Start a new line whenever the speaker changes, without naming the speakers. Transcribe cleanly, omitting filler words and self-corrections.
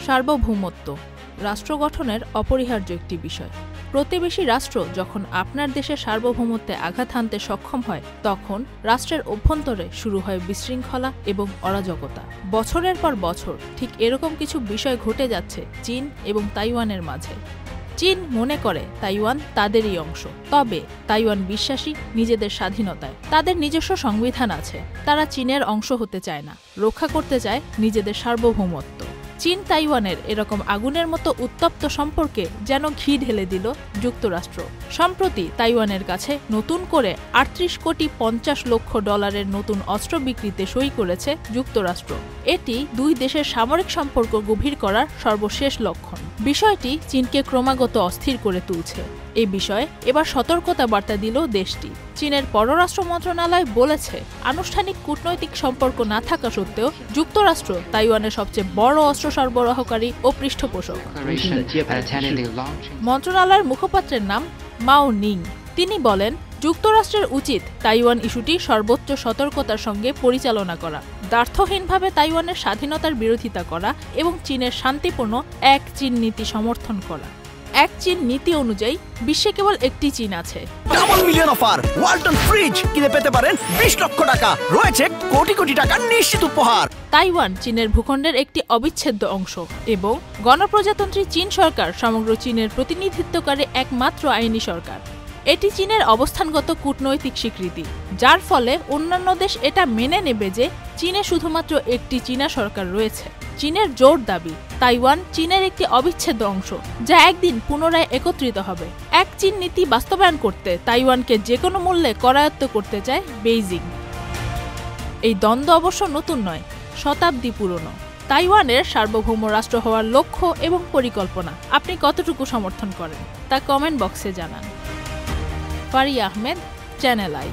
সার্বভৌমত্ব রাষ্ট্র গঠনের অপরিহার্য একটি বিষয়। প্রতিবেশী রাষ্ট্র যখন আপনার দেশের সার্বভৌমত্বে আঘাত হানতে সক্ষম হয়, তখন রাষ্ট্রের অভ্যন্তরে শুরু হয় বিশৃঙ্খলা এবং অরাজকতা। বছরের পর বছর ঠিক এরকম কিছু বিষয় ঘটে যাচ্ছে চীন এবং তাইওয়ানের মাঝে। চীন মনে করে তাইওয়ান তাদেরই অংশ, তবে তাইওয়ান বিশ্বাসী নিজেদের স্বাধীনতায়। তাদের নিজস্ব সংবিধান আছে, তারা চীনের অংশ হতে চায় না, রক্ষা করতে চায় নিজেদের সার্বভৌমত্ব। চীন তাইওয়ানের এরকম আগুনের মতো উত্তপ্ত সম্পর্কে যেন ঘি ঢেলে দিল যুক্তরাষ্ট্র। সম্প্রতি তাইওয়ানের কাছে নতুন করে 38,50,00,000 নতুন অস্ত্র বিক্রিতে সই করেছে যুক্তরাষ্ট্র। এটি দুই দেশের সামরিক সম্পর্ক গভীর করার সর্বশেষ লক্ষণ। বিষয়টি চীনকে ক্রমাগত অস্থির করে তুলছে। এই বিষয়ে এবার সতর্কতা বার্তা দিল দেশটি। চীনের পররাষ্ট্র মন্ত্রণালয় বলেছে, আনুষ্ঠানিক কূটনৈতিক সম্পর্ক না থাকা সত্ত্বেও যুক্তরাষ্ট্র তাইওয়ানের সবচেয়ে বড় অস্ত্র সরবরাহকারী ও পৃষ্ঠপোষক। মন্ত্রণালয়ের মুখপাত্রের নাম মাও নিং। তিনি বলেন, যুক্তরাষ্ট্রের উচিত তাইওয়ান ইস্যুটি সর্বোচ্চ সতর্কতার সঙ্গে পরিচালনা করা, দ্ব্যর্থহীনভাবে তাইওয়ানের স্বাধীনতার বিরোধিতা করা এবং চীনের শান্তিপূর্ণ এক চীন নীতি সমর্থন করা। এক চীন নীতি অনুযায়ী বিশ্বে কেবল একটি চীন আছে।
Double million offer, Walton fridge কিনে পেতে পারেন 20 লক্ষ টাকা, রয়েছে কোটি কোটি টাকার নিশ্চিত উপহার।
তাইওয়ান চীনের ভূখণ্ডের একটি অবিচ্ছেদ্য অংশ এবং গণপ্রজাতন্ত্রী চীন সরকার সমগ্র চীনের প্রতিনিধিত্বকারী একমাত্র আইনি সরকার। এটি চীনের অবস্থানগত কূটনৈতিক স্বীকৃতি, যার ফলে অন্যান্য দেশ এটা মেনে নেবে যে চীনে শুধুমাত্র একটি চীনা সরকার রয়েছে। চীনের জোর দাবি, তাইওয়ান চীনের একটি অবিচ্ছেদ্য অংশ, যা একদিন পুনরায় একত্রিত হবে। এক চীন নীতি বাস্তবায়ন করতে তাইওয়ানকে যে কোনো মূল্যে করায়ত্ত করতে চায় বেইজিং। এই দ্বন্দ্ব অবশ্য নতুন নয়, শতাব্দী পুরনো। তাইওয়ানের সার্বভৌম রাষ্ট্র হওয়ার লক্ষ্য এবং পরিকল্পনা আপনি কতটুকু সমর্থন করেন তা কমেন্ট বক্সে জানান। Faria Ahmed, channel I.